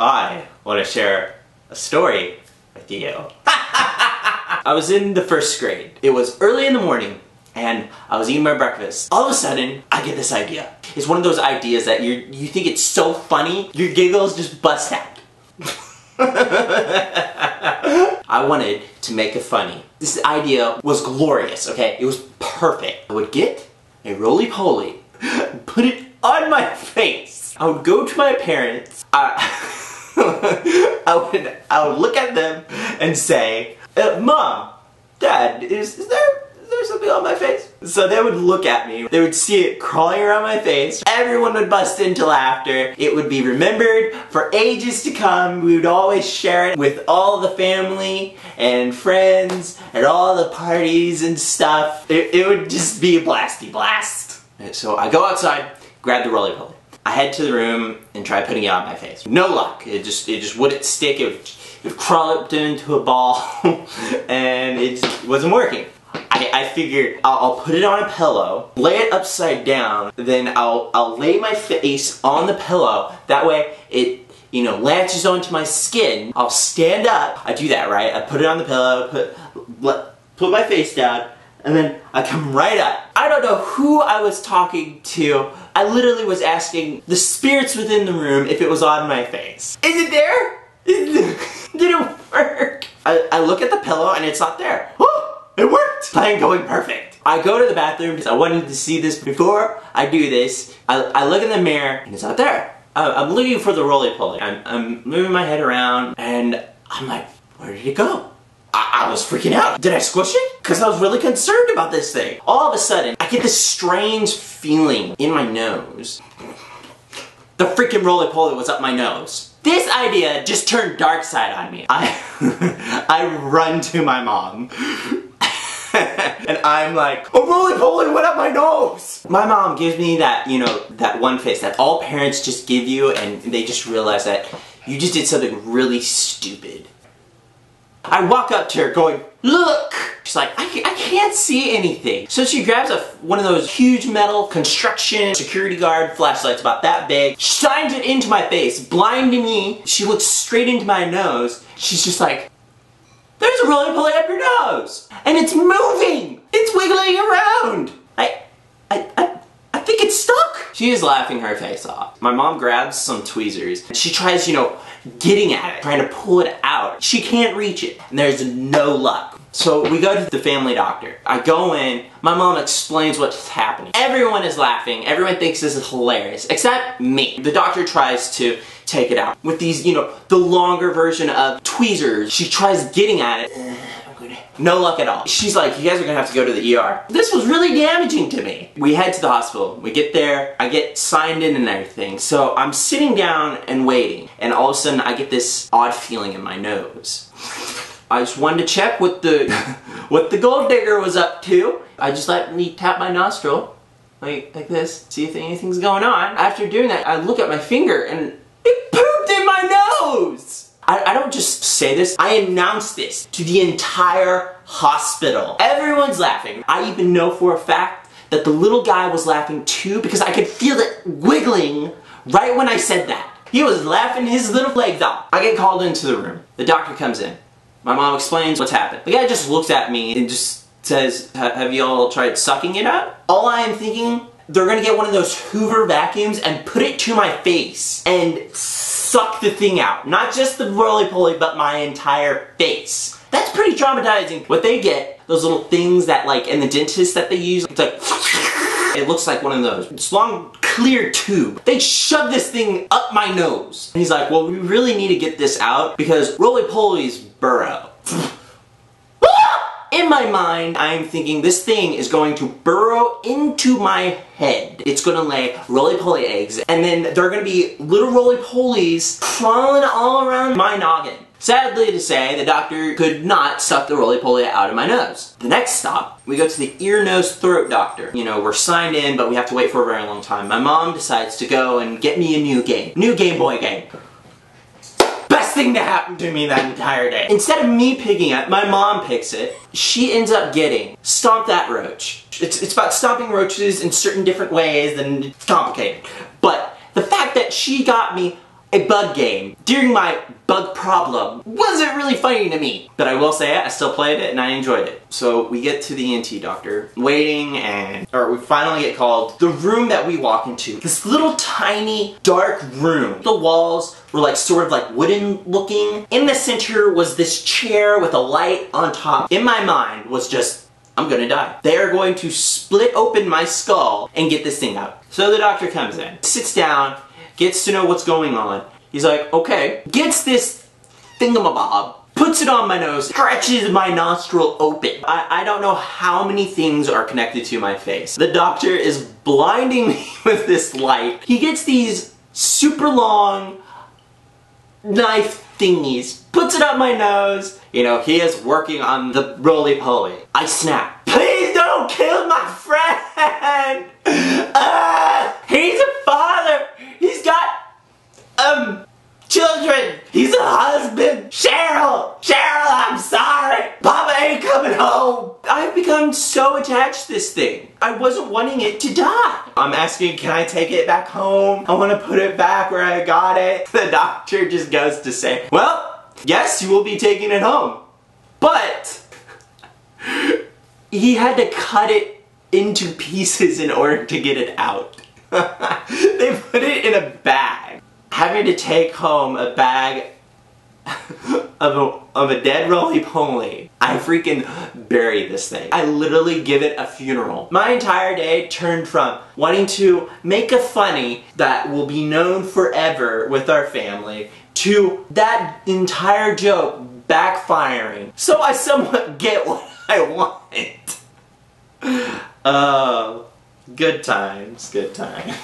I want to share a story with you. I was in the first grade. It was early in the morning and I was eating my breakfast. All of a sudden, I get this idea. It's one of those ideas that you think it's so funny, your giggles just bust out. I wanted to make it funny. This idea was glorious, okay? It was perfect. I would get a roly-poly, put it on my face. I would go to my parents. I would look at them and say, Mom, Dad, is there something on my face? So they would look at me, they would see it crawling around my face, everyone would bust into laughter, it would be remembered for ages to come, we would always share it with all the family and friends at all the parties and stuff. It would just be a blasty blast. So I go outside, grab the roly-poly. I head to the room and try putting it on my face. No luck, it just wouldn't stick, it would crawl up into a ball and it just wasn't working. I figured I'll put it on a pillow, lay it upside down, then I'll lay my face on the pillow. That way it, latches onto my skin. I'll stand up. I do that, right? I put it on the pillow, put my face down, and then I come right up. I don't know who I was talking to. I literally was asking the spirits within the room if it was on my face. Is it there? Did it work? I look at the pillow and it's not there. It worked! Plan going perfect. I go to the bathroom because I wanted to see this before I do this. I look in the mirror and it's not there. I'm looking for the roly-poly. I'm moving my head around and I'm like, where did it go? I was freaking out. Did I squish it? Because I was really concerned about this thing. All of a sudden, I get this strange feeling in my nose. The freaking roly-poly was up my nose. This idea just turned dark side on me. I run to my mom. And I'm like, a roly-poly went up my nose! My mom gives me that, that one face that all parents just give you and they just realize that you just did something really stupid. I walk up to her going, look! She's like, I can't see anything. So she grabs one of those huge metal construction security guard flashlights about that big, shines it into my face, blinding me. She looks straight into my nose. She's just like, there's a roly-poly up your nose! And it's moving! It's wiggling around! I think it's stuck! She is laughing her face off. My mom grabs some tweezers. She tries, getting at it, trying to pull it out. She can't reach it, and there's no luck. So we go to the family doctor. I go in, my mom explains what's happening. Everyone is laughing, everyone thinks this is hilarious, except me. The doctor tries to take it out. With these, the longer version of tweezers, she tries getting at it. No luck at all. She's like, you guys are gonna have to go to the ER. This was really damaging to me. We head to the hospital. We get there, I get signed in and everything. So I'm sitting down and waiting, and all of a sudden I get this odd feeling in my nose. I just wanted to check what the gold digger was up to. I just let me tap my nostril, like this, see if anything's going on. After doing that, I look at my finger and it pooped in my nose! I don't just say this, I announce this to the entire hospital. Everyone's laughing. I even know for a fact that the little guy was laughing too because I could feel it wiggling right when I said that. He was laughing his little legs off. I get called into the room. The doctor comes in. My mom explains what's happened. The guy just looks at me and just says, have you all tried sucking it out? All I am thinking, they're gonna get one of those Hoover vacuums and put it to my face and suck the thing out. Not just the roly-poly, but my entire face. That's pretty traumatizing. What they get, those little things that in the dentist that they use, it's like, it looks like one of those. It's long, clear tube. They shove this thing up my nose. And he's like, well, we really need to get this out because roly-polies burrow. In my mind, I'm thinking this thing is going to burrow into my head. It's gonna lay roly-poly eggs, and then there are gonna be little roly-polies crawling all around my noggin. Sadly to say, the doctor could not suck the roly-poly out of my nose. The next stop, we go to the ear, nose, throat doctor. We're signed in, but we have to wait for a very long time. My mom decides to go and get me a new Game Boy game. Best thing to happen to me that entire day. Instead of me picking it, my mom picks it. She ends up getting Stomp That Roach. It's about stomping roaches in certain different ways, and it's complicated. But the fact that she got me a bug game during my bug problem wasn't really funny to me. But I will say it, I still played it and I enjoyed it. So we get to the ENT doctor, waiting, or we finally get called. The room that we walk into, this little tiny dark room. The walls were like sort of like wooden looking. In the center was this chair with a light on top. In my mind was just, I'm gonna die. They are going to split open my skull and get this thing out. So the doctor comes in, sits down, gets to know what's going on. He's like, okay, gets this thingamabob, puts it on my nose, stretches my nostril open. I don't know how many things are connected to my face. The doctor is blinding me with this light. He gets these super long knife thingies, puts it up my nose. You know, he is working on the roly-poly. I snap. Please don't kill my friend! He's a father! He's got, children! He's a husband! Cheryl! I'm sorry! Papa ain't coming home! I've become so attached to this thing. I wasn't wanting it to die. I'm asking, can I take it back home? I want to put it back where I got it. The doctor just goes to say, well, yes, you will be taking it home. But he had to cut it into pieces in order to get it out. They put it in a bag. Having to take home a bag of a dead roly-poly. I freaking bury this thing. I literally give it a funeral. My entire day turned from wanting to make a funny that will be known forever with our family to that entire joke backfiring. So I somewhat get what I want. Oh, good times, good times.